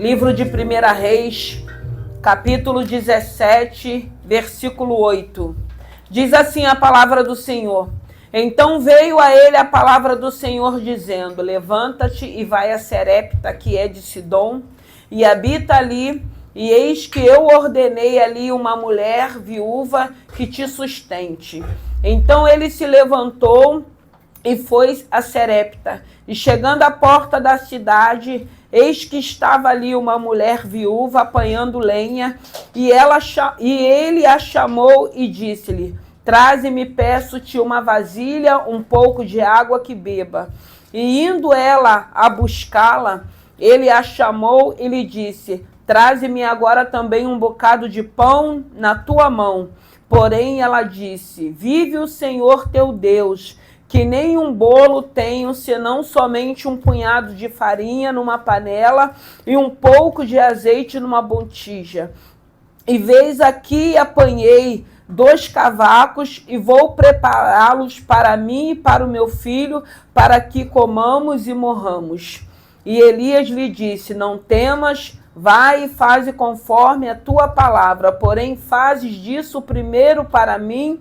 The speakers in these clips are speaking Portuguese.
Livro de 1 Reis, capítulo 17, versículo 8. Diz assim a palavra do Senhor. Então veio a ele a palavra do Senhor, dizendo: levanta-te e vai a Serepta, que é de Sidom, e habita ali, e eis que eu ordenei ali uma mulher viúva que te sustente. Então ele se levantou e foi a Serepta, e chegando à porta da cidade, eis que estava ali uma mulher viúva apanhando lenha, e ele a chamou e disse-lhe: traze-me, peço-te, uma vasilha, um pouco de água que beba. E indo ela a buscá-la, ele a chamou e lhe disse: traze-me agora também um bocado de pão na tua mão. Porém ela disse: vive o Senhor teu Deus, que nem um bolo tenho, senão somente um punhado de farinha numa panela e um pouco de azeite numa botija. E veis aqui apanhei 2 cavacos e vou prepará-los para mim e para o meu filho, para que comamos e morramos. E Elias lhe disse: não temas, vai e faze conforme a tua palavra, porém fazes disso primeiro para mim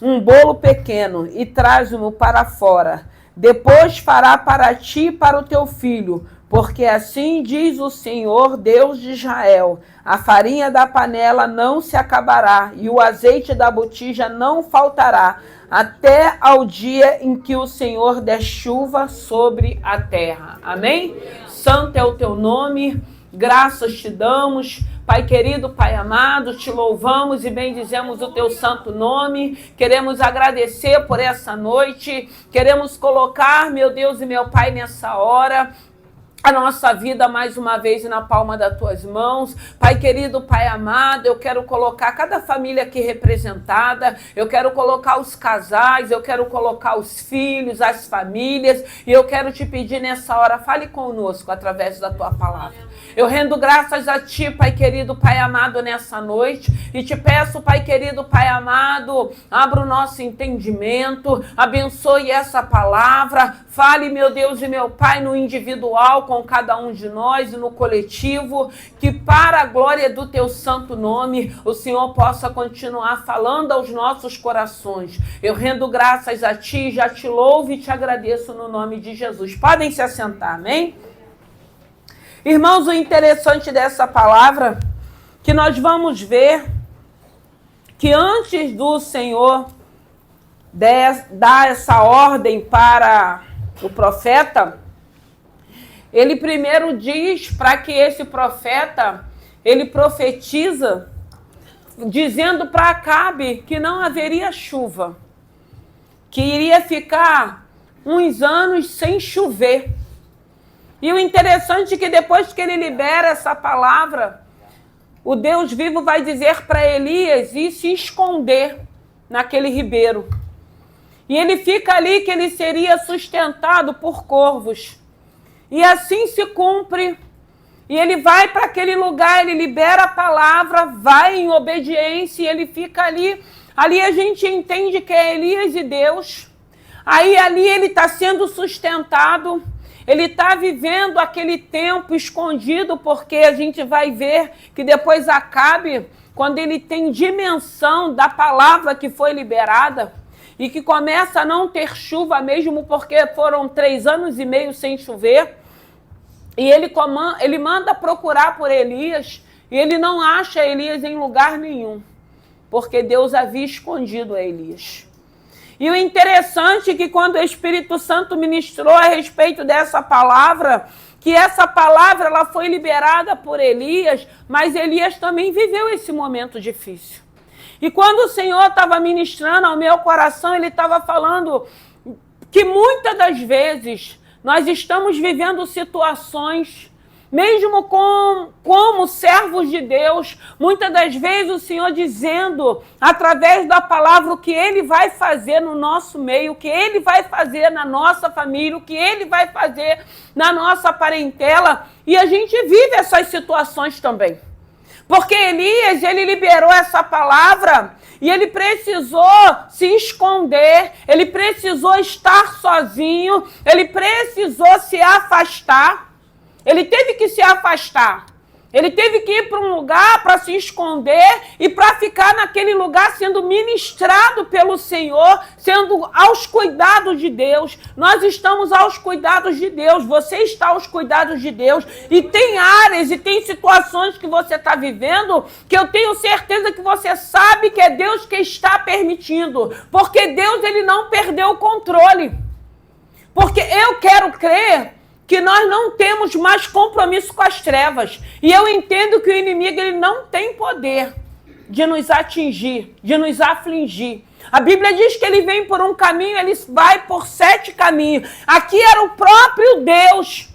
um bolo pequeno e traz-o para fora. Depois fará para ti e para o teu filho, porque assim diz o Senhor, Deus de Israel: a farinha da panela não se acabará e o azeite da botija não faltará, até ao dia em que o Senhor der chuva sobre a terra. Amém? Santo é o teu nome, graças te damos. Pai querido, Pai amado, te louvamos e bendizemos o teu santo nome. Queremos agradecer por essa noite. Queremos colocar, meu Deus e meu Pai, nessa hora a nossa vida mais uma vez na palma das tuas mãos. Pai querido, Pai amado, eu quero colocar cada família aqui representada, eu quero colocar os casais, eu quero colocar os filhos, as famílias, e eu quero te pedir nessa hora, fale conosco através da tua palavra. Eu rendo graças a ti, Pai querido, Pai amado, nessa noite, e te peço, Pai querido, Pai amado, abra o nosso entendimento, abençoe essa palavra, fale, meu Deus e meu Pai, no individual, com cada um de nós e no coletivo, que para a glória do teu santo nome, o Senhor possa continuar falando aos nossos corações. Eu rendo graças a ti, já te louvo e te agradeço no nome de Jesus. Podem se assentar, amém? Irmãos, o interessante dessa palavra, que nós vamos ver que antes do Senhor dar essa ordem para o profeta, ele primeiro diz para que esse profeta, ele profetiza, dizendo para Acabe que não haveria chuva, que iria ficar uns anos sem chover. E o interessante é que depois que ele libera essa palavra, o Deus vivo vai dizer para Elias ir se esconder naquele ribeiro. E ele fica ali que ele seria sustentado por corvos. E assim se cumpre. E ele vai para aquele lugar, ele libera a palavra, vai em obediência e ele fica ali. Ali a gente entende que é Elias e Deus. Aí ali ele está sendo sustentado. Ele está vivendo aquele tempo escondido, porque a gente vai ver que depois Acabe, quando ele tem dimensão da palavra que foi liberada, e que começa a não ter chuva mesmo, porque foram 3 anos e meio sem chover, e ele manda procurar por Elias, e ele não acha Elias em lugar nenhum, porque Deus havia escondido a Elias. E o interessante é que quando o Espírito Santo ministrou a respeito dessa palavra, que essa palavra ela foi liberada por Elias, mas Elias também viveu esse momento difícil. E quando o Senhor estava ministrando ao meu coração, ele estava falando que muitas das vezes nós estamos vivendo situações, mesmo como servos de Deus, muitas das vezes o Senhor dizendo, através da palavra, o que Ele vai fazer no nosso meio, o que Ele vai fazer na nossa família, o que Ele vai fazer na nossa parentela, e a gente vive essas situações também. Porque Elias, ele liberou essa palavra e ele precisou se esconder, ele precisou estar sozinho, ele precisou se afastar. Ele teve que se afastar. Ele teve que ir para um lugar para se esconder e para ficar naquele lugar sendo ministrado pelo Senhor, sendo aos cuidados de Deus. Nós estamos aos cuidados de Deus, você está aos cuidados de Deus. E tem áreas e tem situações que você está vivendo que eu tenho certeza que você sabe que é Deus que está permitindo. Porque Deus, ele não perdeu o controle. Porque eu quero crer que nós não temos mais compromisso com as trevas. E eu entendo que o inimigo, ele não tem poder de nos atingir, de nos afligir. A Bíblia diz que ele vem por um caminho, ele vai por 7 caminhos. Aqui era o próprio Deus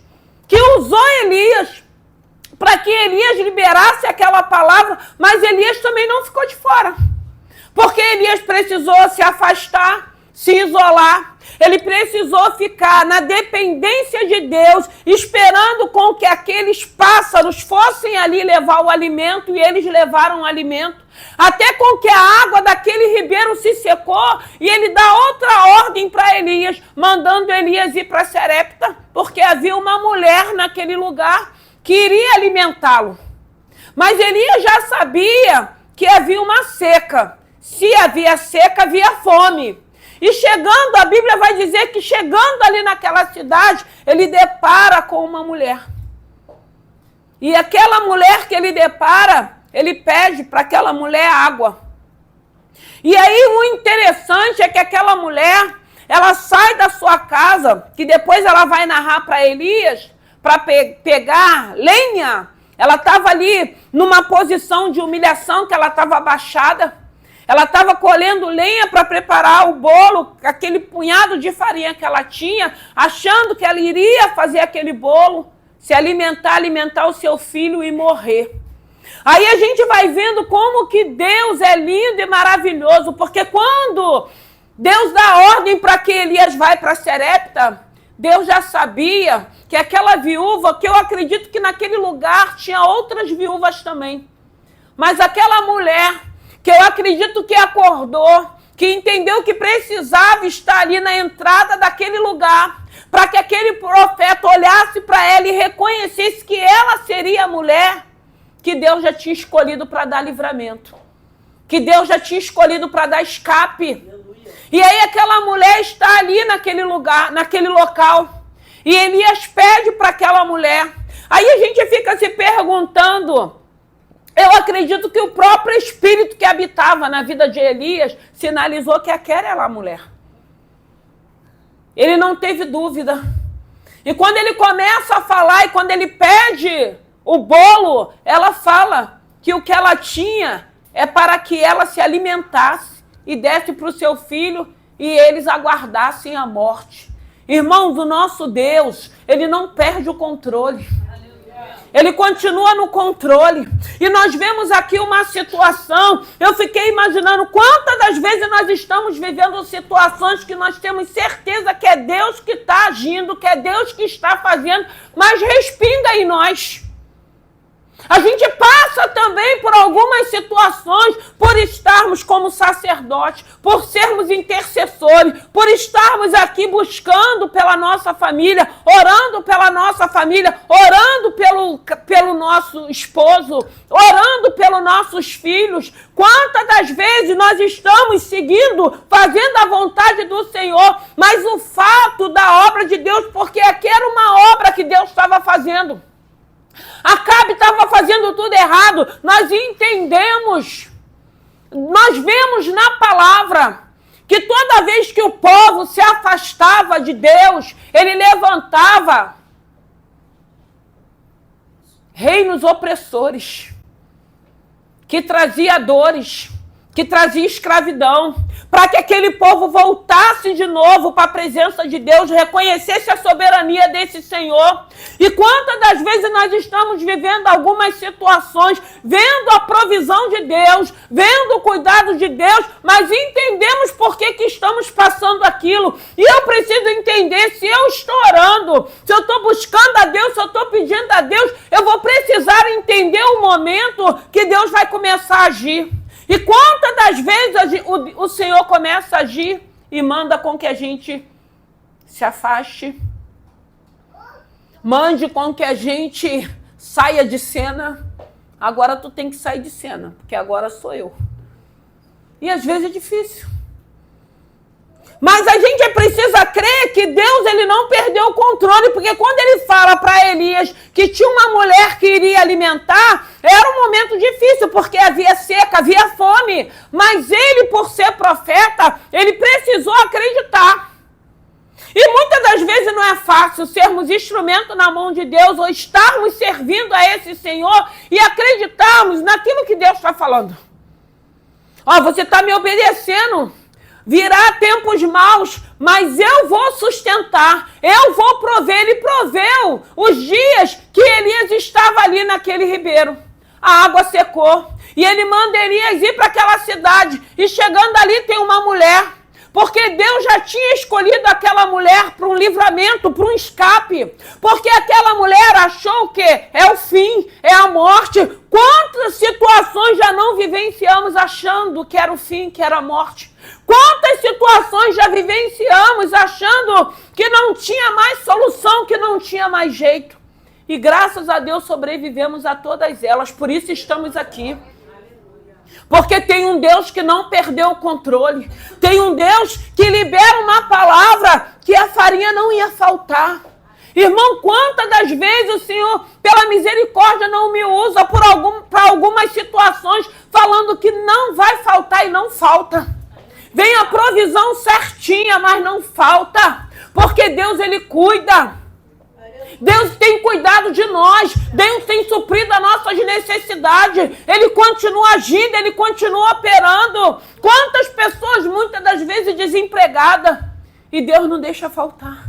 que usou Elias para que Elias liberasse aquela palavra, mas Elias também não ficou de fora. Porque Elias precisou se afastar, se isolar. Ele precisou ficar na dependência de Deus, esperando com que aqueles pássaros fossem ali levar o alimento, e eles levaram o alimento. Até com que a água daquele ribeiro se secou, e ele dá outra ordem para Elias, mandando Elias ir para Serepta, porque havia uma mulher naquele lugar que iria alimentá-lo. Mas Elias já sabia que havia uma seca. Se havia seca, havia fome. E chegando, a Bíblia vai dizer que chegando ali naquela cidade, ele depara com uma mulher. E aquela mulher que ele depara, ele pede para aquela mulher água. E aí o interessante é que aquela mulher, ela sai da sua casa, que depois ela vai narrar para Elias, para pegar lenha. Ela estava ali numa posição de humilhação, que ela estava abaixada. Ela estava colhendo lenha para preparar o bolo, aquele punhado de farinha que ela tinha, achando que ela iria fazer aquele bolo, se alimentar o seu filho e morrer. Aí a gente vai vendo como que Deus é lindo e maravilhoso, porque quando Deus dá ordem para que Elias vai para Serepta, Deus já sabia que aquela viúva, que eu acredito que naquele lugar tinha outras viúvas também, mas aquela mulher que eu acredito que acordou, que entendeu que precisava estar ali na entrada daquele lugar, para que aquele profeta olhasse para ela e reconhecesse que ela seria a mulher que Deus já tinha escolhido para dar livramento, que Deus já tinha escolhido para dar escape. E aí aquela mulher está ali naquele lugar, naquele local, e Elias pede para aquela mulher. Aí a gente fica se perguntando, eu acredito que o próprio espírito que habitava na vida de Elias sinalizou que aquela era a mulher. Ele não teve dúvida. E quando ele começa a falar e quando ele pede o bolo, ela fala que o que ela tinha é para que ela se alimentasse e desse para o seu filho e eles aguardassem a morte. Irmãos, o nosso Deus, ele não perde o controle. Ele continua no controle. E nós vemos aqui uma situação, eu fiquei imaginando quantas das vezes nós estamos vivendo situações que nós temos certeza que é Deus que está agindo, que é Deus que está fazendo, mas respinga em nós. A gente passa também por algumas situações, por estarmos como sacerdotes, por sermos intercessores, por estarmos aqui buscando pela nossa família, orando pela nossa família, orando pelo nosso esposo, orando pelos nossos filhos. Quantas das vezes nós estamos seguindo, fazendo a vontade do Senhor, mas o fato da obra de Deus, porque aqui era uma obra que Deus estava fazendo. Acabe estava fazendo tudo errado. Nós entendemos, nós vemos na palavra que toda vez que o povo se afastava de Deus, ele levantava reinos opressores, que trazia dores, que trazia escravidão, para que aquele povo voltasse de novo para a presença de Deus, reconhecesse a soberania desse Senhor. E quantas das vezes nós estamos vivendo algumas situações, vendo a provisão de Deus, vendo o cuidado de Deus, mas entendemos por que estamos passando aquilo. E eu preciso entender, se eu estou orando, se eu estou buscando a Deus, se eu estou pedindo a Deus, eu vou precisar entender o momento que Deus vai começar a agir. E quantas das vezes o Senhor começa a agir e manda com que a gente se afaste, mande com que a gente saia de cena, agora tu tem que sair de cena, porque agora sou eu. E às vezes é difícil. Mas a gente precisa crer que Deus ele não perdeu o controle, porque quando ele fala para Elias que tinha uma mulher que iria alimentar, era um momento difícil, porque havia seca, havia fome. Mas ele, por ser profeta, ele precisou acreditar. E muitas das vezes não é fácil sermos instrumento na mão de Deus ou estarmos servindo a esse Senhor e acreditarmos naquilo que Deus está falando. Ó, você está me obedecendo. Virá tempos maus, mas eu vou sustentar, eu vou prover. Ele proveu os dias que Elias estava ali naquele ribeiro. A água secou e ele manda Elias ir para aquela cidade. E chegando ali tem uma mulher, porque Deus já tinha escolhido aquela mulher para um livramento, para um escape. Porque aquela mulher achou que é o fim, é a morte. Quantas situações já não vivenciamos achando que era o fim, que era a morte? Quantas situações já vivenciamos achando que não tinha mais solução, que não tinha mais jeito. E graças a Deus sobrevivemos a todas elas, por isso estamos aqui. Porque tem um Deus que não perdeu o controle. Tem um Deus que libera uma palavra que a farinha não ia faltar. Irmão, quantas das vezes o Senhor, pela misericórdia, não me usa para algumas situações, falando que não vai faltar e não falta. Vem a provisão certinha, mas não falta. Porque Deus, ele cuida. Deus tem cuidado de nós. Deus tem suprido as nossas necessidades. Ele continua agindo, ele continua operando. Quantas pessoas, muitas das vezes, desempregadas, e Deus não deixa faltar.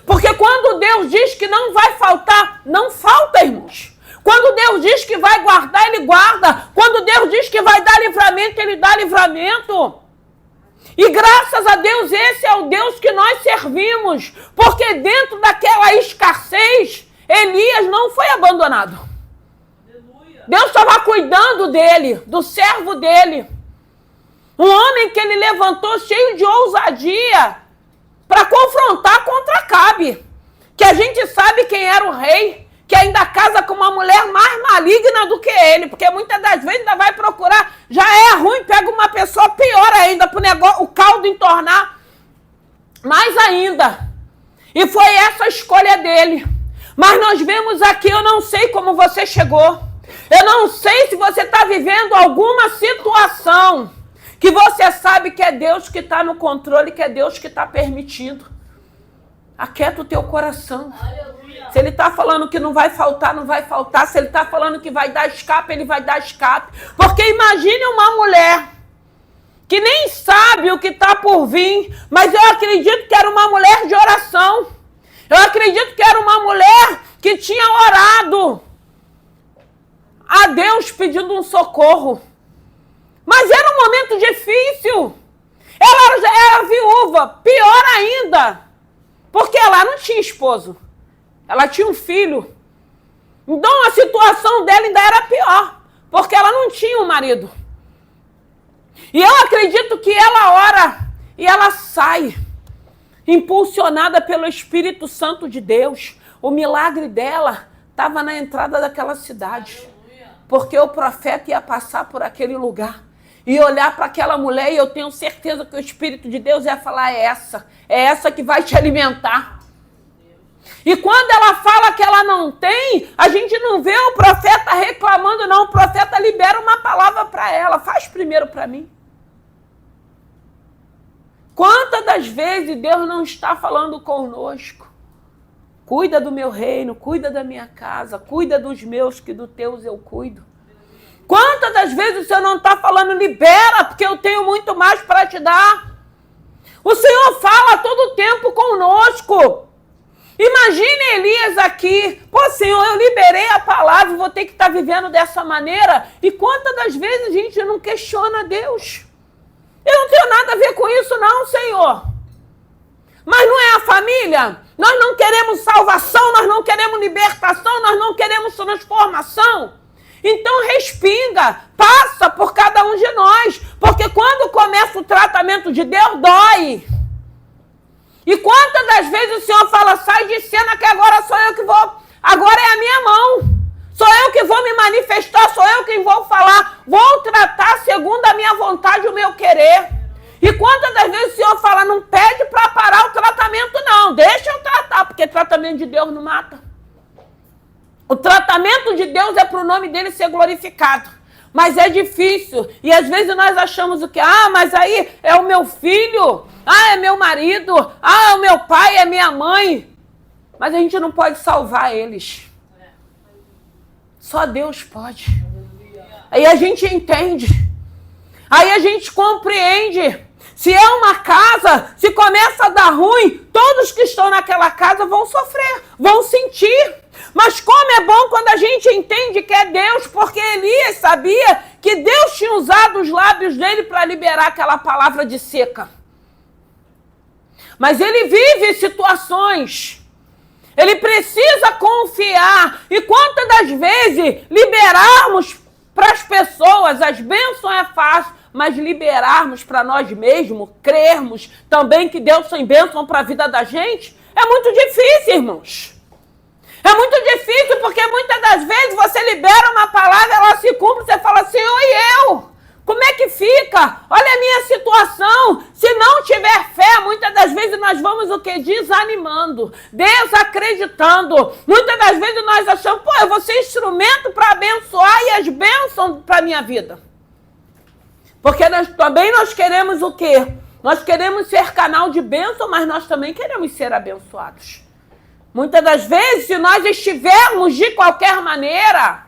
Porque quando Deus diz que não vai faltar, não falta, irmãos. Quando Deus diz que vai guardar, ele guarda. Quando Deus diz que vai dar livramento, ele dá livramento. E graças a Deus, esse é o Deus que nós servimos. Porque dentro daquela escassez, Elias não foi abandonado. Deus estava cuidando dele, do servo dele. Um homem que ele levantou cheio de ousadia para confrontar contra Acabe. Que a gente sabe quem era o rei. Que ainda casa com uma mulher mais maligna do que ele, porque muitas das vezes ainda vai procurar, já é ruim, pega uma pessoa pior ainda, para o negócio, o caldo entornar mais ainda. E foi essa a escolha dele. Mas nós vemos aqui, eu não sei como você chegou, eu não sei se você está vivendo alguma situação que você sabe que é Deus que está no controle, que é Deus que está permitindo. Aquieta o teu coração. Se ele está falando que não vai faltar, não vai faltar. Se ele está falando que vai dar escape, ele vai dar escape. Porque imagine uma mulher que nem sabe o que está por vir, mas eu acredito que era uma mulher de oração. Eu acredito que era uma mulher que tinha orado a Deus pedindo um socorro. Mas era um momento difícil. Ela já era viúva, pior ainda. Porque ela não tinha esposo. Ela tinha um filho. Então a situação dela ainda era pior. Porque ela não tinha um marido. E eu acredito que ela ora e ela sai. Impulsionada pelo Espírito Santo de Deus. O milagre dela estava na entrada daquela cidade. Porque o profeta ia passar por aquele lugar. E olhar para aquela mulher e eu tenho certeza que o Espírito de Deus ia falar, é essa que vai te alimentar. E quando ela fala que ela não tem, a gente não vê o profeta reclamando, não. O profeta libera uma palavra para ela, faz primeiro para mim. Quantas das vezes Deus não está falando conosco? Cuida do meu reino, cuida da minha casa, cuida dos meus, que dos teus eu cuido. Quantas das vezes o Senhor não está falando, libera, porque eu tenho muito mais para te dar. O Senhor fala todo o tempo conosco. Imagine Elias aqui. Pô, Senhor, eu liberei a palavra, vou ter que estar vivendo dessa maneira. E quantas das vezes a gente não questiona Deus? Eu não tenho nada a ver com isso não, Senhor. Mas não é a família? Nós não queremos salvação, nós não queremos libertação, nós não queremos transformação. Então respinga, passa por cada um de nós, porque quando começa o tratamento de Deus, dói. E quantas das vezes o Senhor fala, sai de cena que agora sou eu que vou, agora é a minha mão, sou eu que vou me manifestar. manifestar, sou eu quem vou falar. Vou tratar segundo a minha vontade, o meu querer. E quantas das vezes o Senhor fala, não pede para parar o tratamento, não. Deixa eu tratar, porque tratamento de Deus não mata. O tratamento de Deus é para o nome dele ser glorificado. Mas é difícil. E às vezes nós achamos o quê? Ah, mas aí é o meu filho. Ah, é meu marido. Ah, é o meu pai, é minha mãe. Mas a gente não pode salvar eles. Só Deus pode. Aí a gente entende. Aí a gente compreende. Se é uma casa, se começa a dar ruim, todos que estão naquela casa vão sofrer, vão sentir. Mas como é bom quando a gente entende que é Deus, porque Elias sabia que Deus tinha usado os lábios dele para liberar aquela palavra de seca. Mas ele vive situações. Ele precisa confiar. E quantas das vezes liberarmos para as pessoas as bênçãos é fácil, mas liberarmos para nós mesmos, crermos também que Deus tem bênção para a vida da gente, é muito difícil, irmãos. É muito difícil porque muitas das vezes você libera uma palavra, ela se cumpre, você fala assim, e eu? Como é que fica? Olha a minha situação. Se não tiver fé, muitas das vezes nós vamos o quê? Desanimando, desacreditando. Muitas das vezes nós achamos, pô, eu vou ser instrumento para abençoar e as bênçãos para a minha vida. Porque nós queremos o quê? Nós queremos ser canal de bênção, mas nós também queremos ser abençoados. Muitas das vezes, se nós estivermos de qualquer maneira,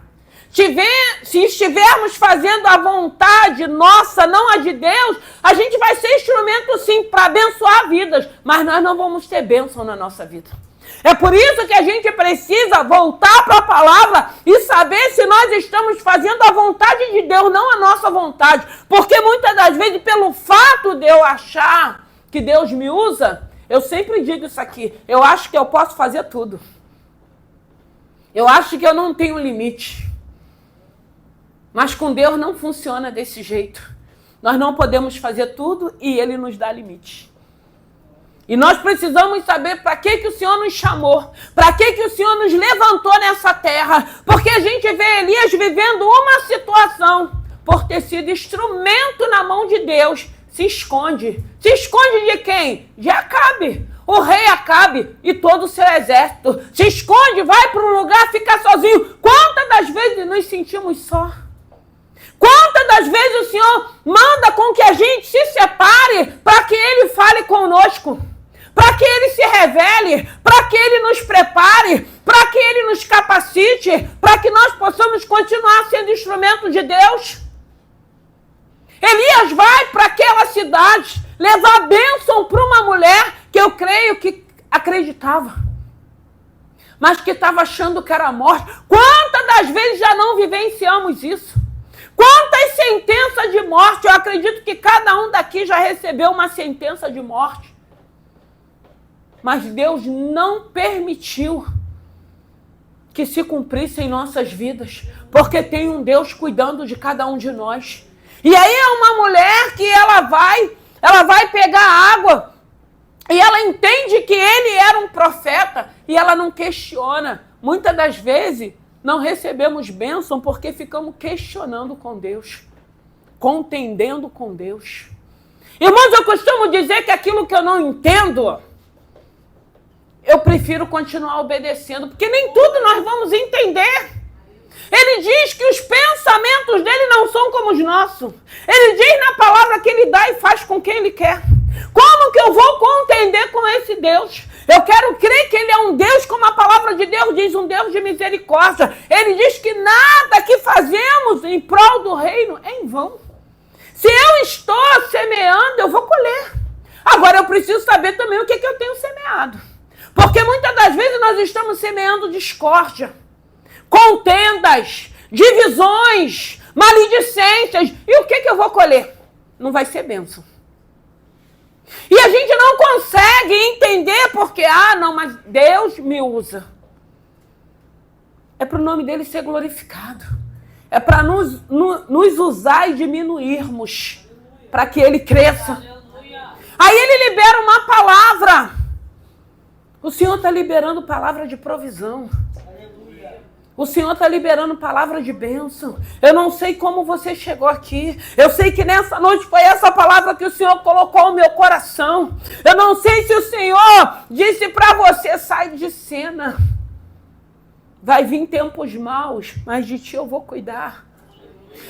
se estivermos fazendo a vontade nossa, não a de Deus, a gente vai ser instrumento sim para abençoar vidas, mas nós não vamos ter bênção na nossa vida. É por isso que a gente precisa voltar para a palavra e saber se nós estamos fazendo a vontade de Deus, não a nossa vontade. Porque muitas das vezes, pelo fato de eu achar que Deus me usa, eu sempre digo isso aqui, eu acho que eu posso fazer tudo. Eu acho que eu não tenho limite. Mas com Deus não funciona desse jeito. Nós não podemos fazer tudo e Ele nos dá limite. E nós precisamos saber para que o Senhor nos chamou, para que o Senhor nos levantou nessa terra, porque a gente vê Elias vivendo uma situação, por ter sido instrumento na mão de Deus, se esconde. Se esconde de quem? De Acabe, o rei Acabe e todo o seu exército. Se esconde, vai para um lugar, fica sozinho. Quantas das vezes nos sentimos só? Quantas das vezes o Senhor manda com que a gente se separe para que Ele fale conosco? Para que Ele se revele, para que Ele nos prepare, para que Ele nos capacite, para que nós possamos continuar sendo instrumento de Deus. Elias vai para aquela cidade levar bênção para uma mulher que eu creio que acreditava, mas que estava achando que era morte. Quantas das vezes já não vivenciamos isso? Quantas sentenças de morte? Eu acredito que cada um daqui já recebeu uma sentença de morte. Mas Deus não permitiu que se cumprisse em nossas vidas, porque tem um Deus cuidando de cada um de nós. E aí é uma mulher que ela vai pegar água e ela entende que ele era um profeta e ela não questiona. Muitas das vezes não recebemos bênção porque ficamos questionando com Deus, contendendo com Deus. Irmãos, eu costumo dizer que aquilo que eu não entendo, eu prefiro continuar obedecendo, porque nem tudo nós vamos entender. Ele diz que os pensamentos dele não são como os nossos. Ele diz na palavra que ele dá e faz com quem ele quer. Como que eu vou contender com esse Deus? Eu quero crer que ele é um Deus, como a palavra de Deus diz, um Deus de misericórdia. Ele diz que nada que fazemos em prol do reino é em vão. Se eu estou semeando, eu vou colher. Agora eu preciso saber também o que eu tenho semeado. Porque muitas das vezes nós estamos semeando discórdia, contendas, divisões, maledicências. E o que eu vou colher? Não vai ser bênção. E a gente não consegue entender porque, não, mas Deus me usa. É para o nome dele ser glorificado. É para nos usar e diminuirmos, para que ele cresça. Aí ele libera uma palavra. O Senhor está liberando palavra de provisão. O Senhor está liberando palavra de bênção. Eu não sei como você chegou aqui. Eu sei que nessa noite foi essa palavra que o Senhor colocou no meu coração. Eu não sei se o Senhor disse para você, sai de cena. Vai vir tempos maus, mas de ti eu vou cuidar.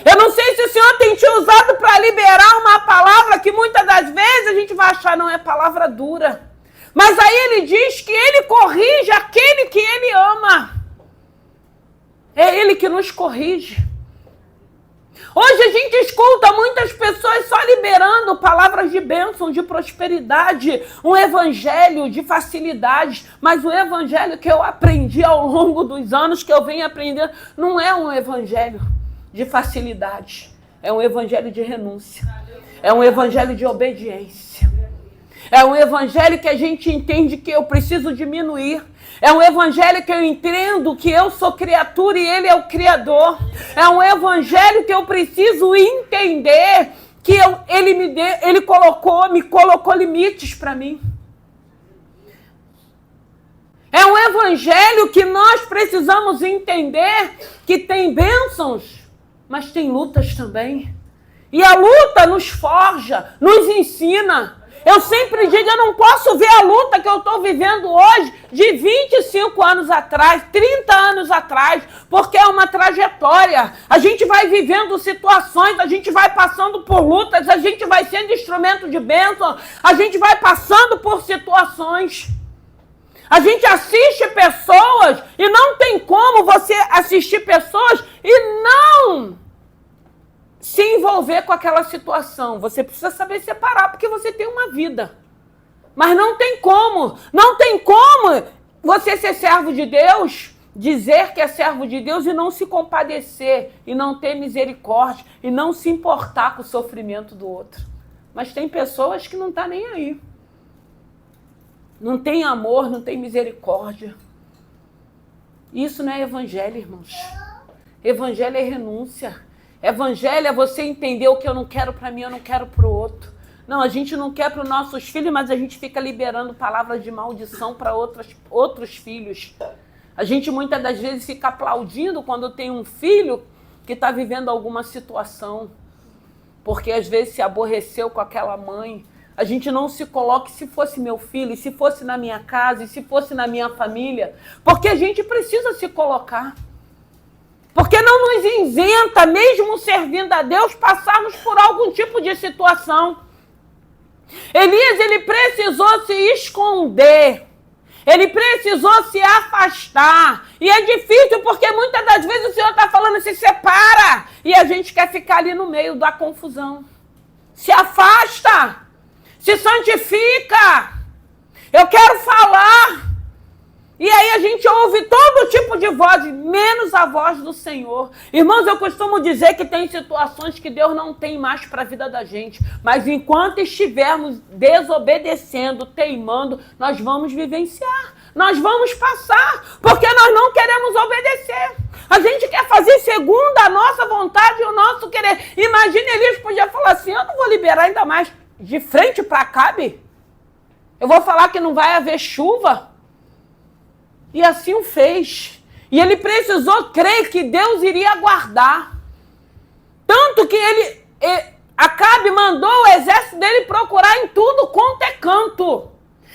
Eu não sei se o Senhor tem te usado para liberar uma palavra que muitas das vezes a gente vai achar não é palavra dura. Mas aí ele diz que ele corrige aquele que ele ama. É ele que nos corrige. Hoje a gente escuta muitas pessoas só liberando palavras de bênção, de prosperidade, um evangelho de facilidades. Mas o evangelho que eu aprendi ao longo dos anos, que eu venho aprendendo, não é um evangelho de facilidade. É um evangelho de renúncia. É um evangelho de obediência. É um evangelho que a gente entende que eu preciso diminuir. É um evangelho que eu entendo que eu sou criatura e ele é o Criador. É um evangelho que eu preciso entender que ele me colocou limites para mim. É um evangelho que nós precisamos entender que tem bênçãos, mas tem lutas também. E a luta nos forja, nos ensina. Eu sempre digo, eu não posso ver a luta que eu estou vivendo hoje de 25 anos atrás, 30 anos atrás, porque é uma trajetória. A gente vai vivendo situações, a gente vai passando por lutas, a gente vai sendo instrumento de bênção, a gente vai passando por situações. A gente assiste pessoas e não tem como você assistir pessoas e não se envolver com aquela situação. Você precisa saber separar, porque você tem uma vida. Mas não tem como você ser servo de Deus, dizer que é servo de Deus e não se compadecer, e não ter misericórdia, e não se importar com o sofrimento do outro. Mas tem pessoas que não estão nem aí. Não tem amor, não tem misericórdia. Isso não é evangelho, irmãos. Evangelho é renúncia. Evangelho é você entender o que eu não quero para mim, eu não quero para o outro. Não, a gente não quer para os nossos filhos, mas a gente fica liberando palavras de maldição para outros filhos. A gente muitas das vezes fica aplaudindo quando tem um filho que está vivendo alguma situação, porque às vezes se aborreceu com aquela mãe. A gente não se coloca, se fosse meu filho, se fosse na minha casa, se fosse na minha família, porque a gente precisa se colocar. Porque não nos isenta, mesmo servindo a Deus, passarmos por algum tipo de situação. Elias, ele precisou se esconder. Ele precisou se afastar. E é difícil porque muitas das vezes o Senhor está falando, se separa. E a gente quer ficar ali no meio da confusão. Se afasta. Se santifica. Eu quero falar. E aí a gente ouve todo tipo de voz, menos a voz do Senhor. Irmãos, eu costumo dizer que tem situações que Deus não tem mais para a vida da gente. Mas enquanto estivermos desobedecendo, teimando, nós vamos vivenciar. Nós vamos passar, porque nós não queremos obedecer. A gente quer fazer segundo a nossa vontade e o nosso querer. Imagina, Elias podia falar assim, eu não vou liberar ainda mais de frente para Acabe. Eu vou falar que não vai haver chuva. E assim o fez. E ele precisou crer que Deus iria guardar. Tanto que Acabe mandou o exército dele procurar em tudo quanto é canto.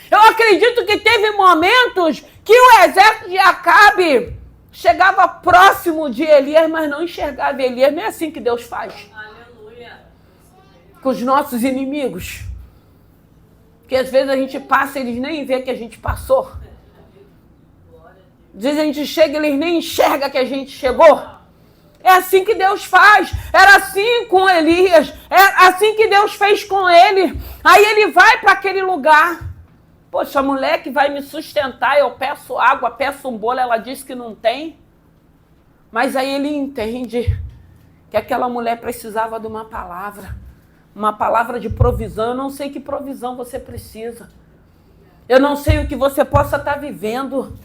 Eu acredito que teve momentos que o exército de Acabe chegava próximo de Elias, mas não enxergava Elias. Não é assim que Deus faz. Aleluia. Com os nossos inimigos. Que às vezes a gente passa e eles nem vê que a gente passou. Às vezes a gente chega e eles nem enxergam que a gente chegou. É assim que Deus faz. Era assim com Elias. É assim que Deus fez com ele. Aí ele vai para aquele lugar. Poxa, a mulher que vai me sustentar, eu peço água, peço um bolo, ela diz que não tem. Mas aí ele entende que aquela mulher precisava de uma palavra de provisão. Eu não sei que provisão você precisa. Eu não sei o que você possa estar vivendo.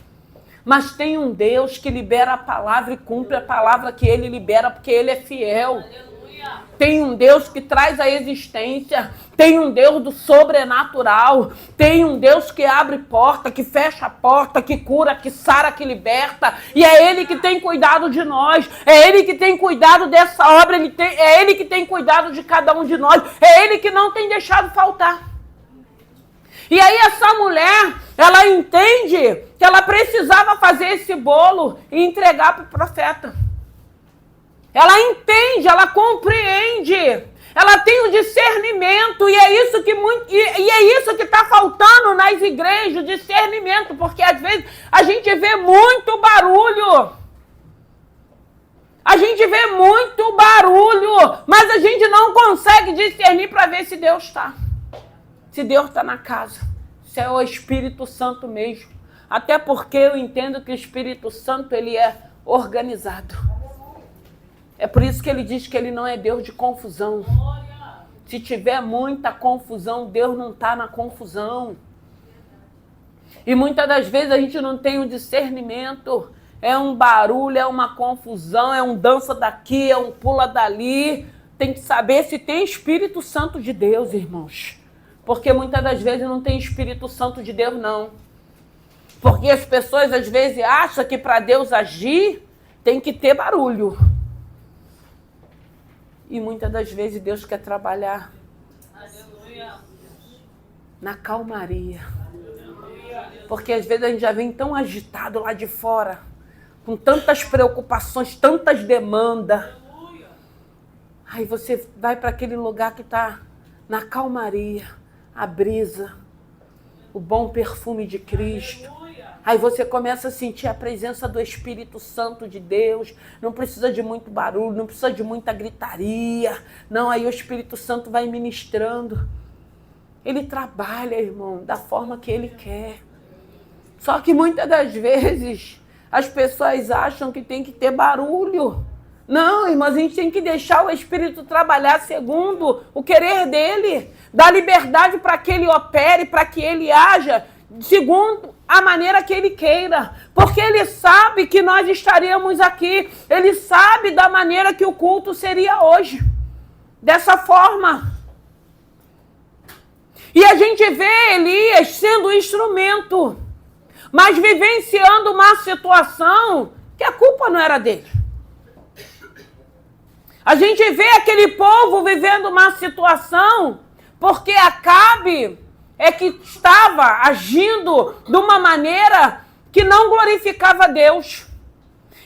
Mas tem um Deus que libera a palavra e cumpre a palavra que ele libera, porque ele é fiel. Aleluia. Tem um Deus que traz a existência, tem um Deus do sobrenatural, tem um Deus que abre porta, que fecha a porta, que cura, que sara, que liberta. E é Ele que tem cuidado de nós, é Ele que tem cuidado dessa obra, é Ele que tem cuidado de cada um de nós, é Ele que não tem deixado faltar. E aí essa mulher, ela entende que ela precisava fazer esse bolo e entregar para o profeta. Ela entende, ela compreende, ela tem o discernimento, e é isso que está faltando nas igrejas, discernimento, porque às vezes a gente vê muito barulho. A gente vê muito barulho, mas a gente não consegue discernir para ver se Deus está. Se Deus está na casa, se é o Espírito Santo mesmo. Até porque eu entendo que o Espírito Santo, ele é organizado. É por isso que ele diz que ele não é Deus de confusão. Se tiver muita confusão, Deus não está na confusão. E muitas das vezes a gente não tem um discernimento. É um barulho, é uma confusão, é um dança daqui, é um pula dali. Tem que saber se tem Espírito Santo de Deus, irmãos. Porque muitas das vezes não tem Espírito Santo de Deus, não. Porque as pessoas às vezes acham que para Deus agir tem que ter barulho. E muitas das vezes Deus quer trabalhar na calmaria. Porque às vezes a gente já vem tão agitado lá de fora, com tantas preocupações, tantas demandas. Aí você vai para aquele lugar que está na calmaria, a brisa, o bom perfume de Cristo. Aí você começa a sentir a presença do Espírito Santo de Deus. Não precisa de muito barulho, não precisa de muita gritaria. Não, aí o Espírito Santo vai ministrando. Ele trabalha, irmão, da forma que ele quer. Só que muitas das vezes as pessoas acham que tem que ter barulho. Não, irmãos, a gente tem que deixar o Espírito trabalhar segundo o querer dele. Dar liberdade para que ele opere, para que ele haja segundo a maneira que ele queira, porque ele sabe que nós estaríamos aqui, ele sabe da maneira que o culto seria hoje, dessa forma. E a gente vê Elias sendo instrumento, mas vivenciando uma situação que a culpa não era dele. A gente vê aquele povo vivendo uma situação porque Acabe é que estava agindo de uma maneira que não glorificava a Deus.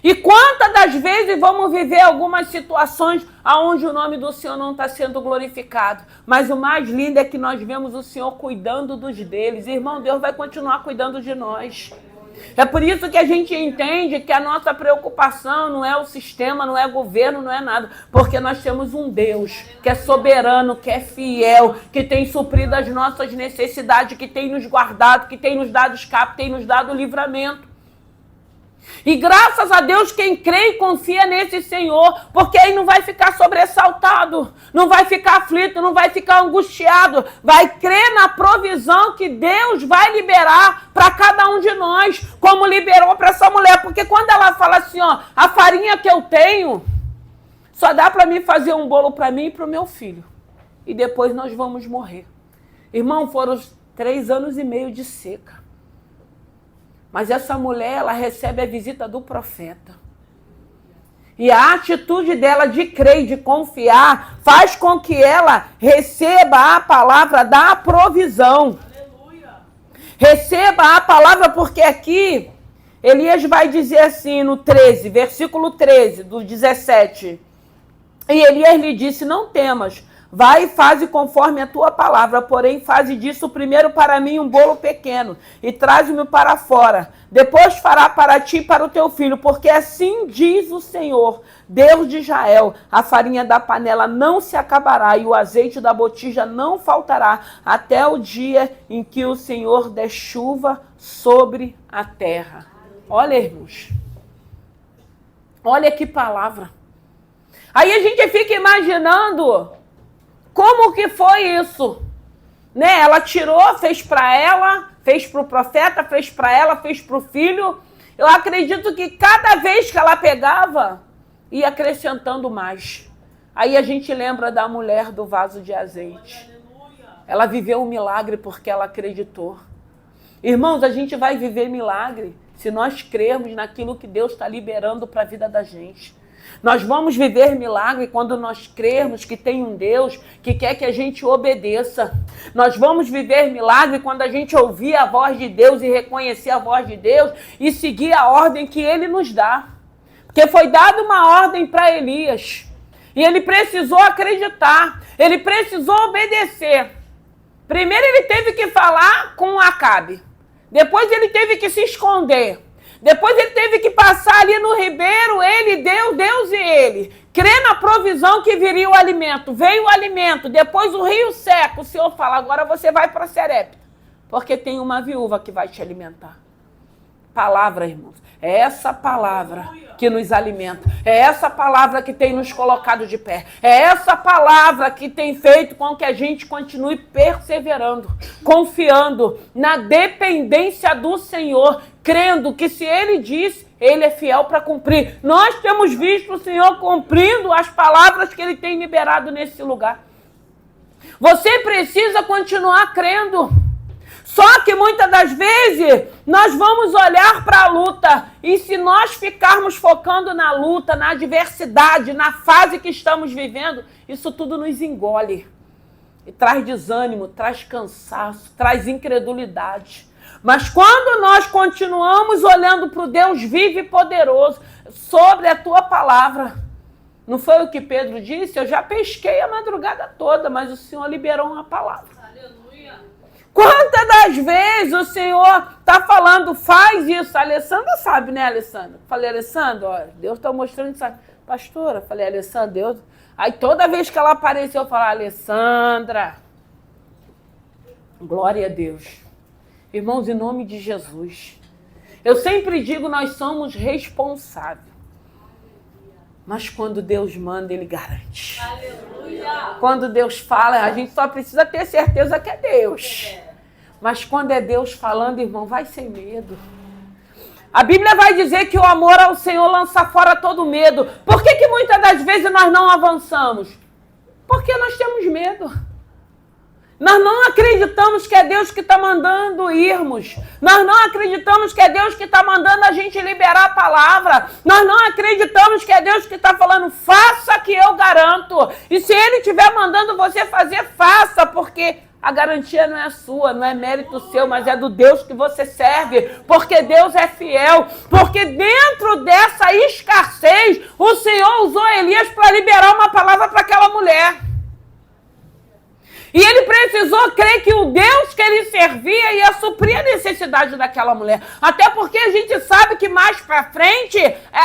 E quantas das vezes vamos viver algumas situações onde o nome do Senhor não está sendo glorificado. Mas o mais lindo é que nós vemos o Senhor cuidando dos deles. Irmão, Deus vai continuar cuidando de nós. É por isso que a gente entende que a nossa preocupação não é o sistema, não é o governo, não é nada. Porque nós temos um Deus que é soberano, que é fiel, que tem suprido as nossas necessidades, que tem nos guardado, que tem nos dado escape, tem nos dado livramento. E graças a Deus quem crê e confia nesse Senhor, porque aí não vai ficar sobressaltado, não vai ficar aflito, não vai ficar angustiado, vai crer na provisão que Deus vai liberar para cada um de nós, como liberou para essa mulher. Porque quando ela fala assim, ó, a farinha que eu tenho, só dá para mim fazer um bolo para mim e para o meu filho. E depois nós vamos morrer. Irmão, foram 3 anos e meio de seca. Mas essa mulher, ela recebe a visita do profeta. E a atitude dela de crer e de confiar faz com que ela receba a palavra da provisão. Aleluia. Receba a palavra, porque aqui Elias vai dizer assim no 13, versículo 13 do 17. E Elias lhe disse, não temas, vai e faze conforme a tua palavra, porém faze disso primeiro para mim um bolo pequeno e traze-me para fora. Depois fará para ti e para o teu filho, porque assim diz o Senhor, Deus de Israel, a farinha da panela não se acabará e o azeite da botija não faltará até o dia em que o Senhor der chuva sobre a terra. Olha, irmãos, olha que palavra. Aí a gente fica imaginando como que foi isso? Né? Ela tirou, fez para ela, fez para o profeta, fez para ela, fez para o filho. Eu acredito que cada vez que ela pegava, ia acrescentando mais. Aí a gente lembra da mulher do vaso de azeite. Ela viveu um milagre porque ela acreditou. Irmãos, a gente vai viver milagre se nós crermos naquilo que Deus está liberando para a vida da gente. Nós vamos viver milagre quando nós crermos que tem um Deus que quer que a gente obedeça. Nós vamos viver milagre quando a gente ouvir a voz de Deus e reconhecer a voz de Deus e seguir a ordem que Ele nos dá. Porque foi dada uma ordem para Elias. E ele precisou acreditar. Ele precisou obedecer. Primeiro ele teve que falar com Acabe. Depois ele teve que se esconder. Depois ele teve que passar ali no ribeiro, ele, Deus e ele. Crer na provisão que viria o alimento. Veio o alimento, depois o rio seca. O Senhor fala, agora você vai para Serepta. Porque tem uma viúva que vai te alimentar. Palavra, irmãos. É essa palavra que nos alimenta. É essa palavra que tem nos colocado de pé. É essa palavra que tem feito com que a gente continue perseverando, confiando na dependência do Senhor, crendo que se Ele diz, Ele é fiel para cumprir. Nós temos visto o Senhor cumprindo as palavras que Ele tem liberado nesse lugar. Você precisa continuar crendo. Só que muitas das vezes nós vamos olhar para a luta e se nós ficarmos focando na luta, na adversidade, na fase que estamos vivendo, isso tudo nos engole. E traz desânimo, traz cansaço, traz incredulidade. Mas quando nós continuamos olhando para o Deus vivo e poderoso, sobre a tua palavra, não foi o que Pedro disse? Eu já pesquei a madrugada toda, mas o Senhor liberou uma palavra. Quantas das vezes o Senhor está falando, faz isso? A Alessandra sabe, né, Alessandra? Falei, Alessandra, ó, Deus está mostrando isso. Pastora, falei, Alessandra, Deus... Aí toda vez que ela apareceu, eu falava, Alessandra, glória a Deus. Irmãos, em nome de Jesus, eu sempre digo, nós somos responsáveis. Mas quando Deus manda, Ele garante. Aleluia. Quando Deus fala, a gente só precisa ter certeza que é Deus. Mas quando é Deus falando, irmão, vai sem medo. A Bíblia vai dizer que o amor ao Senhor lança fora todo medo. Por que muitas das vezes nós não avançamos? Porque nós temos medo. Nós não acreditamos que é Deus que está mandando irmos. Nós não acreditamos que é Deus que está mandando a gente liberar a palavra. Nós não acreditamos que é Deus que está falando, faça que eu garanto. E se Ele estiver mandando você fazer, faça, porque a garantia não é sua, não é mérito seu, mas é do Deus que você serve. Porque Deus é fiel. Porque dentro dessa escassez, o Senhor usou Elias para liberar uma palavra para aquela mulher. E ele precisou crer que o Deus que ele servia ia suprir a necessidade daquela mulher. Até porque a gente sabe que mais para frente,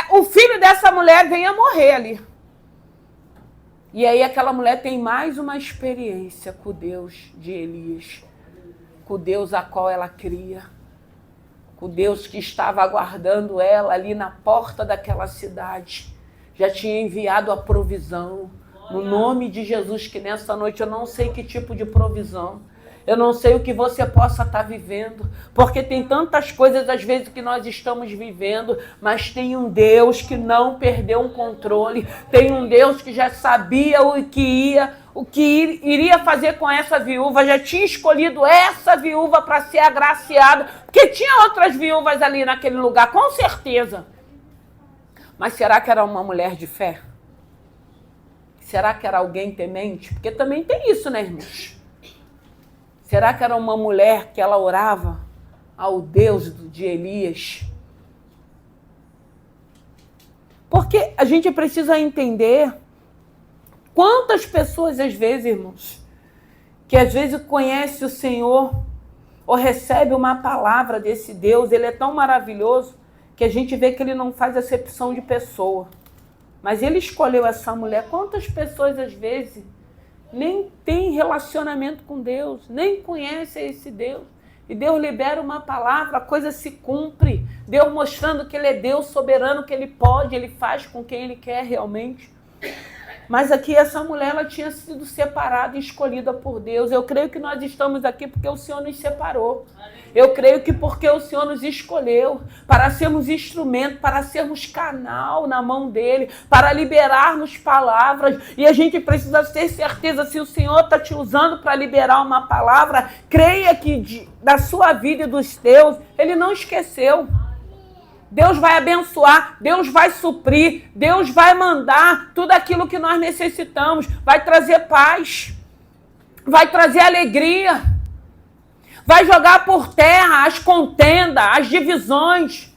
o filho dessa mulher vem a morrer ali. E aí aquela mulher tem mais uma experiência com o Deus de Elias. Com o Deus a qual ela cria. Com o Deus que estava aguardando ela ali na porta daquela cidade. Já tinha enviado a provisão. No nome de Jesus, que nessa noite eu não sei que tipo de provisão, eu não sei o que você possa estar vivendo, porque tem tantas coisas às vezes que nós estamos vivendo, mas tem um Deus que não perdeu o controle, tem um Deus que já sabia o que iria fazer com essa viúva, já tinha escolhido essa viúva para ser agraciada, porque tinha outras viúvas ali naquele lugar, com certeza. Mas será que era uma mulher de fé? Será que era alguém temente? Porque também tem isso, né, irmãos? Será que era uma mulher que ela orava ao Deus de Elias? Porque a gente precisa entender quantas pessoas, às vezes, irmãos, que às vezes conhece o Senhor ou recebe uma palavra desse Deus, ele é tão maravilhoso que a gente vê que ele não faz acepção de pessoa. Mas ele escolheu essa mulher. Quantas pessoas, às vezes, nem têm relacionamento com Deus, nem conhecem esse Deus. E Deus libera uma palavra, a coisa se cumpre. Deus mostrando que Ele é Deus soberano, que Ele pode, Ele faz com quem Ele quer realmente. Mas aqui essa mulher, ela tinha sido separada e escolhida por Deus. Eu creio que nós estamos aqui porque o Senhor nos separou. Eu creio que porque o Senhor nos escolheu para sermos instrumento, para sermos canal na mão dele, para liberarmos palavras. E a gente precisa ter certeza, se o Senhor está te usando para liberar uma palavra, creia que da sua vida e dos teus, ele não esqueceu. Deus vai abençoar, Deus vai suprir, Deus vai mandar tudo aquilo que nós necessitamos, vai trazer paz, vai trazer alegria, vai jogar por terra as contendas, as divisões,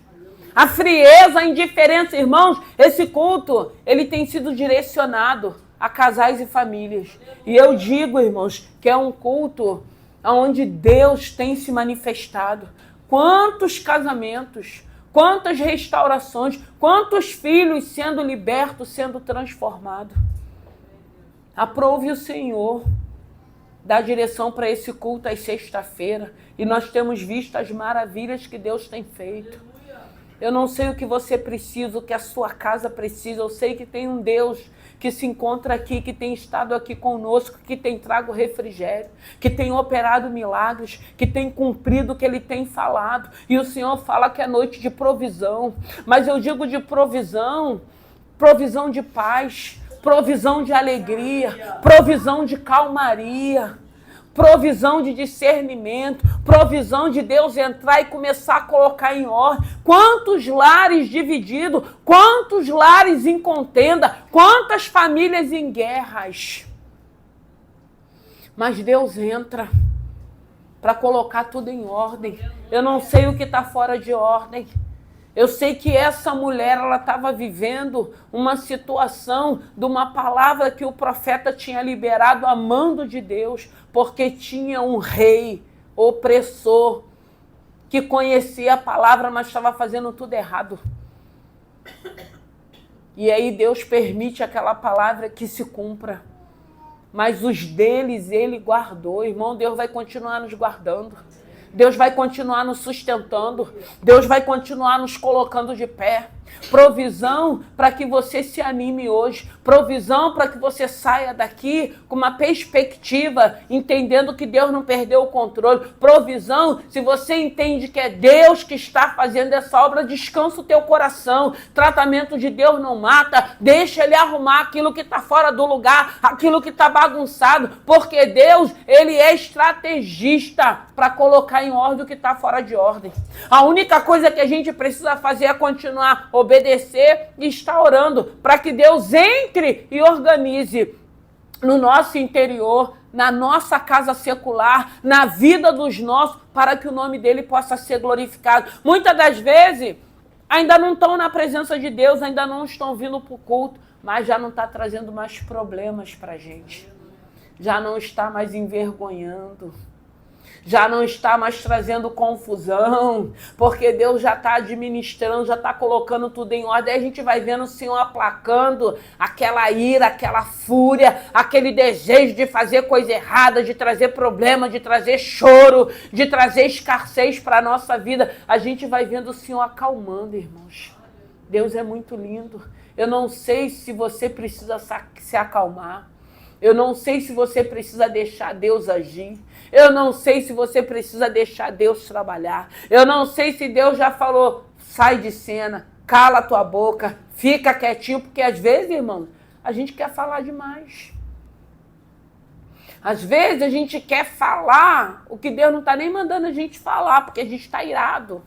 a frieza, a indiferença. Irmãos, esse culto, ele tem sido direcionado a casais e famílias. E eu digo, irmãos, que é um culto onde Deus tem se manifestado. Quantos casamentos, quantas restaurações, quantos filhos sendo libertos, sendo transformados. Aprove o Senhor dar direção para esse culto às sexta-feira. E nós temos visto as maravilhas que Deus tem feito. Eu não sei o que você precisa, o que a sua casa precisa. Eu sei que tem um Deus que se encontra aqui, que tem estado aqui conosco, que tem trago refrigério, que tem operado milagres, que tem cumprido o que ele tem falado. E o Senhor fala que é noite de provisão. Mas eu digo de provisão, provisão de paz, provisão de alegria, provisão de calmaria, provisão de discernimento, provisão de Deus entrar e começar a colocar em ordem. Quantos lares divididos, quantos lares em contenda, quantas famílias em guerras. Mas Deus entra para colocar tudo em ordem. Eu não sei o que está fora de ordem. Eu sei que essa mulher, ela estava vivendo uma situação de uma palavra que o profeta tinha liberado a mando de Deus, porque tinha um rei opressor que conhecia a palavra, mas estava fazendo tudo errado. E aí Deus permite aquela palavra que se cumpra. Mas os deles ele guardou. Irmão, Deus vai continuar nos guardando. Deus vai continuar nos sustentando. Deus vai continuar nos colocando de pé. Provisão para que você se anime hoje. Provisão para que você saia daqui com uma perspectiva, entendendo que Deus não perdeu o controle. Provisão, se você entende que é Deus que está fazendo essa obra, descansa o teu coração. Tratamento de Deus não mata. Deixa ele arrumar aquilo que está fora do lugar, aquilo que está bagunçado, porque Deus, ele é estrategista para colocar em ordem o que está fora de ordem. A única coisa que a gente precisa fazer é continuar obedecer e estar orando para que Deus entre e organize no nosso interior, na nossa casa secular, na vida dos nossos, para que o nome dele possa ser glorificado. Muitas das vezes ainda não estão na presença de Deus, ainda não estão vindo para o culto, mas já não está trazendo mais problemas para a gente, já não está mais envergonhando, já não está mais trazendo confusão, porque Deus já está administrando, já está colocando tudo em ordem. Aí a gente vai vendo o Senhor aplacando aquela ira, aquela fúria, aquele desejo de fazer coisa errada, de trazer problema, de trazer choro, de trazer escassez para a nossa vida. A gente vai vendo o Senhor acalmando, irmãos. Deus é muito lindo. Eu não sei se você precisa se acalmar. Eu não sei se você precisa deixar Deus agir. Eu não sei se você precisa deixar Deus trabalhar. Eu não sei se Deus já falou, sai de cena, cala a tua boca, fica quietinho, porque às vezes, irmão, a gente quer falar demais. Às vezes a gente quer falar o que Deus não está nem mandando a gente falar, porque a gente está irado.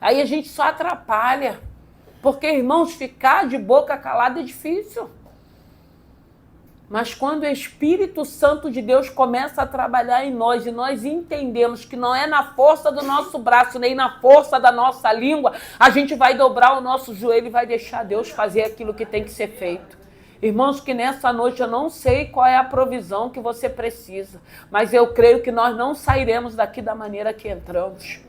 Aí a gente só atrapalha. Porque, irmãos, ficar de boca calada é difícil. Mas quando o Espírito Santo de Deus começa a trabalhar em nós e nós entendemos que não é na força do nosso braço, nem na força da nossa língua, a gente vai dobrar o nosso joelho e vai deixar Deus fazer aquilo que tem que ser feito. Irmãos, que nessa noite eu não sei qual é a provisão que você precisa, mas eu creio que nós não sairemos daqui da maneira que entramos.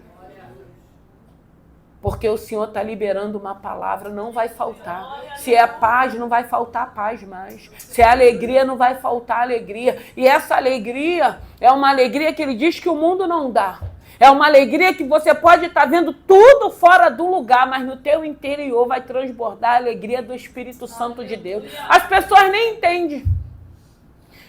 Porque o Senhor está liberando uma palavra, não vai faltar. Se é paz, não vai faltar paz mais. Se é alegria, não vai faltar alegria. E essa alegria é uma alegria que ele diz que o mundo não dá. É uma alegria que você pode estar vendo tudo fora do lugar, mas no teu interior vai transbordar a alegria do Espírito Santo de Deus. As pessoas nem entendem.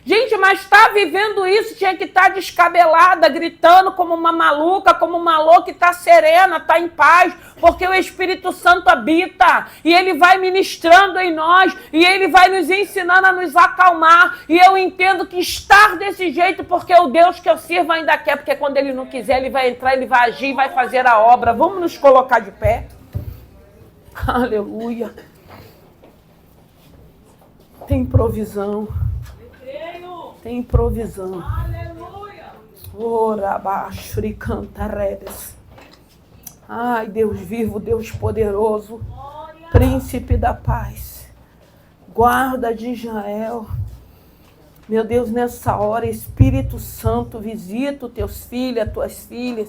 Gente, mas está vivendo isso, tinha que estar descabelada, gritando como uma maluca, como uma louca, e está serena, está em paz, porque o Espírito Santo habita, e ele vai ministrando em nós, e ele vai nos ensinando a nos acalmar, e eu entendo que estar desse jeito, porque o Deus que eu sirvo ainda quer, porque quando ele não quiser, ele vai entrar, ele vai agir, vai fazer a obra. Vamos nos colocar de pé? Aleluia. Tem provisão. Tem provisão. Aleluia. Ora abaixo e canta redes. Ai, Deus vivo, Deus poderoso, príncipe da paz, guarda de Israel. Meu Deus, nessa hora, Espírito Santo, visita os teus filhos, as tuas filhas.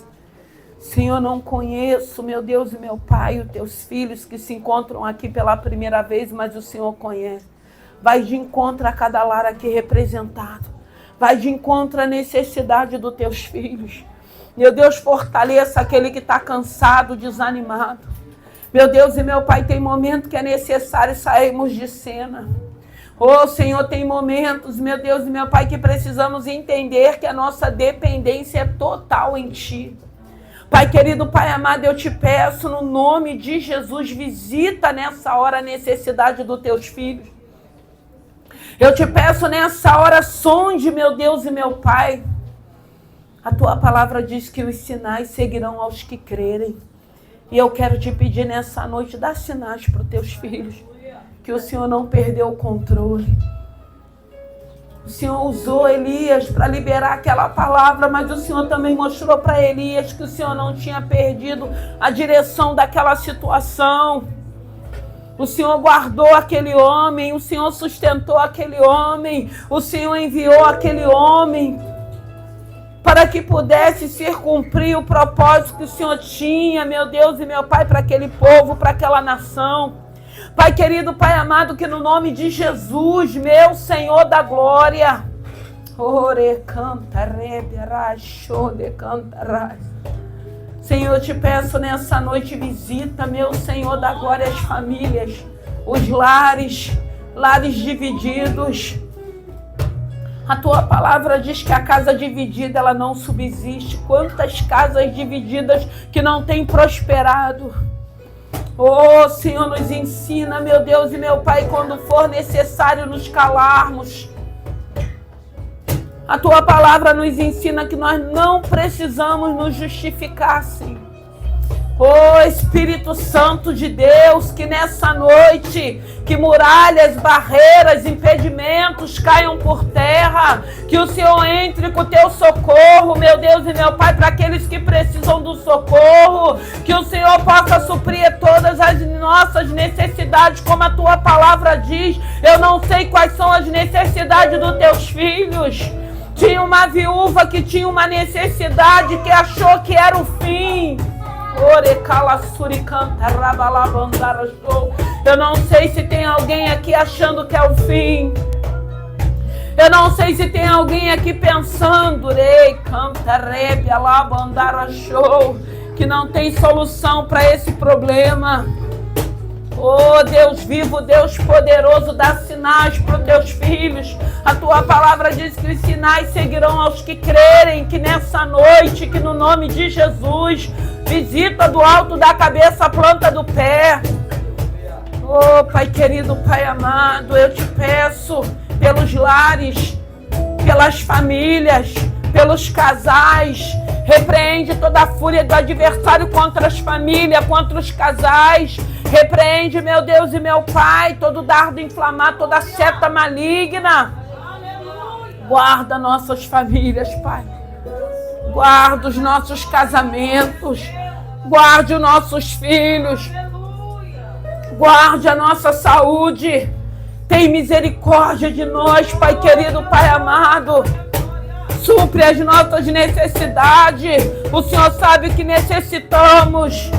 Senhor, não conheço, meu Deus e meu Pai, os teus filhos que se encontram aqui pela primeira vez, mas o Senhor conhece. Vai de encontro a cada lar aqui representado. Vai de encontro à necessidade dos teus filhos. Meu Deus, fortaleça aquele que está cansado, desanimado. Meu Deus e meu Pai, tem momento que é necessário sairmos de cena. Oh, Senhor, tem momentos, meu Deus e meu Pai, que precisamos entender que a nossa dependência é total em Ti. Pai querido, Pai amado, eu te peço no nome de Jesus, visita nessa hora a necessidade dos teus filhos. Eu te peço nessa hora, sonde, meu Deus e meu Pai. A tua palavra diz que os sinais seguirão aos que crerem. E eu quero te pedir nessa noite, dá sinais para os teus filhos, que o Senhor não perdeu o controle. O Senhor usou Elias para liberar aquela palavra, mas o Senhor também mostrou para Elias que o Senhor não tinha perdido a direção daquela situação. O Senhor guardou aquele homem, o Senhor sustentou aquele homem, o Senhor enviou aquele homem para que pudesse ser cumprir o propósito que o Senhor tinha, meu Deus e meu Pai, para aquele povo, para aquela nação. Pai querido, Pai amado, que no nome de Jesus, meu Senhor da glória, Senhor, eu te peço nessa noite, visita, meu Senhor da glória, as famílias, os lares divididos. A tua palavra diz que a casa dividida, ela não subsiste. Quantas casas divididas que não têm prosperado. Oh, Senhor, nos ensina, meu Deus e meu Pai, quando for necessário nos calarmos. A tua palavra nos ensina que nós não precisamos nos justificar, Senhor. Oh, Espírito Santo de Deus, que nessa noite, que muralhas, barreiras, impedimentos caiam por terra, que o Senhor entre com o teu socorro, meu Deus e meu Pai, para aqueles que precisam do socorro, que o Senhor possa suprir todas as nossas necessidades, como a tua palavra diz. Eu não sei quais são as necessidades dos teus filhos. Tinha uma viúva que tinha uma necessidade, que achou que era o fim. Eu não sei se tem alguém aqui achando que é o fim. Eu não sei se tem alguém aqui pensando que não tem solução para esse problema. Oh, Deus vivo, Deus poderoso, dá sinais para os teus filhos. A tua palavra diz que os sinais seguirão aos que crerem, que nessa noite, que no nome de Jesus, visita do alto da cabeça a planta do pé. Oh, Pai querido, Pai amado, eu te peço pelos lares, pelas famílias, pelos casais. Repreende toda a fúria do adversário contra as famílias, contra os casais. Repreende, meu Deus e meu Pai, todo dardo inflamado, toda seta maligna. Guarda nossas famílias, Pai. Guarda os nossos casamentos. Guarde os nossos filhos. Guarde a nossa saúde. Tem misericórdia de nós, Pai querido, Pai amado. Supre as nossas necessidades. O Senhor sabe que necessitamos.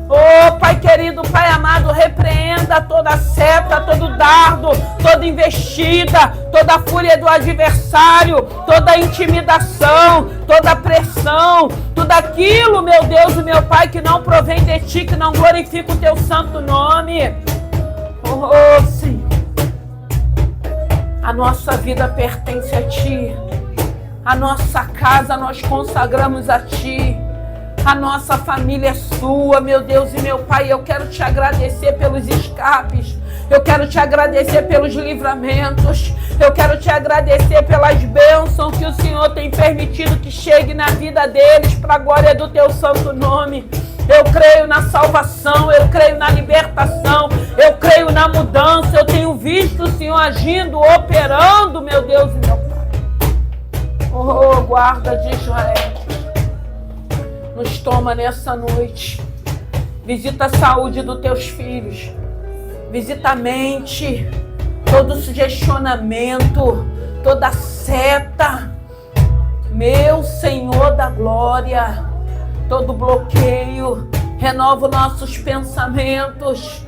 Oh, Pai querido, Pai amado, repreenda toda seta, todo dardo, toda investida, toda fúria do adversário, toda intimidação, toda pressão, tudo aquilo, meu Deus e meu Pai, que não provém de Ti, que não glorifica o Teu santo nome. Oh, Senhor, a nossa vida pertence a Ti, a nossa casa nós consagramos a Ti. A nossa família é sua, meu Deus e meu Pai. Eu quero te agradecer pelos escapes. Eu quero te agradecer pelos livramentos. Eu quero te agradecer pelas bênçãos que o Senhor tem permitido que chegue na vida deles, para a glória do Teu santo nome. Eu creio na salvação, eu creio na libertação, eu creio na mudança. Eu tenho visto o Senhor agindo, operando, meu Deus e meu Pai. Oh, guarda de Israel, nos toma nessa noite. Visita a saúde dos Teus filhos. Visita a mente, todo sugestionamento, toda seta. Meu Senhor da glória, todo bloqueio. Renova nossos pensamentos.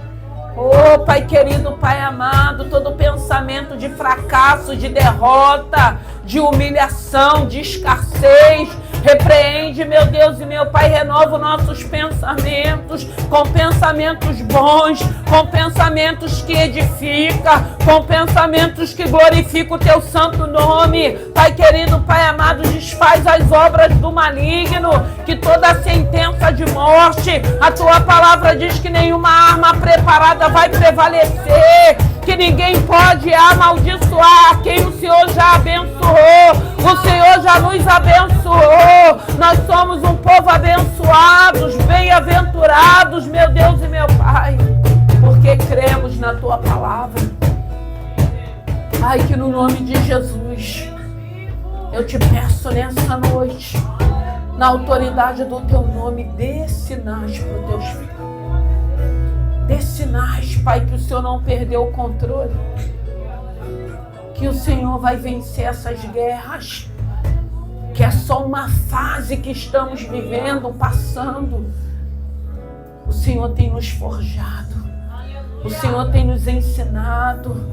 Oh, Pai querido, Pai amado, todo pensamento de fracasso, de derrota, de humilhação, de escassez, repreende, meu Deus e meu Pai, renova os nossos pensamentos, com pensamentos bons, com pensamentos que edificam, com pensamentos que glorificam o Teu santo nome. Pai querido, Pai amado, desfaz as obras do maligno, que toda sentença de morte, a Tua palavra diz que nenhuma arma preparada vai prevalecer, que ninguém pode amaldiçoar quem o Senhor já abençoou. O Senhor já nos abençoou. Nós somos um povo abençoados, bem-aventurados, meu Deus e meu Pai, porque cremos na Tua palavra. Pai, que no nome de Jesus, eu te peço nessa noite, na autoridade do Teu nome, dê sinais para os Teus filhos. Dê sinais, Pai, que o Senhor não perdeu o controle, que o Senhor vai vencer essas guerras, que é só uma fase que estamos vivendo, passando. O Senhor tem nos forjado, o Senhor tem nos ensinado,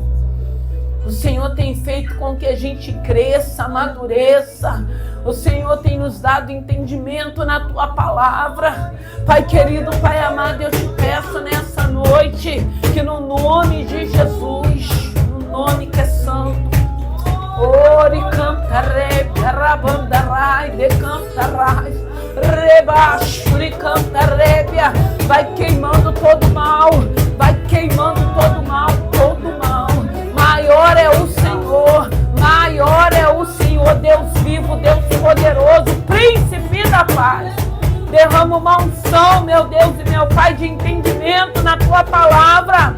o Senhor tem feito com que a gente cresça, amadureça. O Senhor tem nos dado entendimento na Tua palavra. Pai querido, Pai amado, eu te peço nessa noite, que no nome de Jesus, no nome que é santo, ore cantarei, rabandarai, decantarai, rebaixuri cantarébia, vai queimando todo mal, vai queimando todo mal, todo mal. Maior é o Senhor, maior é o Senhor, Deus vivo, Deus poderoso, príncipe da paz. Derrama uma unção, meu Deus e meu Pai, de entendimento na Tua palavra.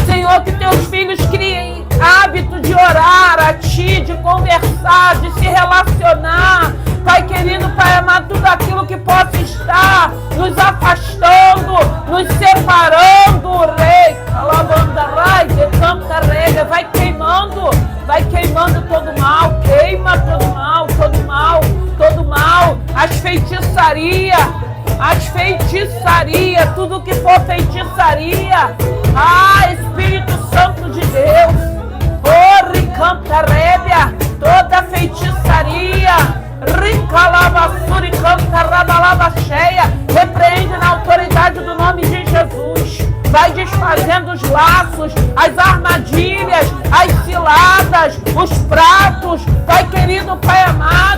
Senhor, que Teus filhos criem hábito de orar a Ti, de conversar, de se relacionar. Pai querido, Pai amado, tudo aquilo que possa estar nos afastando, nos separando, Rei, alabandarai, decantarega, vai queimando todo mal, queima todo mal, todo mal, todo mal, as feitiçarias, tudo que for feitiçaria. Ah, Espírito Santo de Deus, ricantarébia, toda feitiçaria, ricalabassuri, cantarabalaba cheia, repreende na autoridade do nome de Jesus. Vai desfazendo os laços, as armadilhas, as ciladas, os pratos. Pai querido, Pai amado,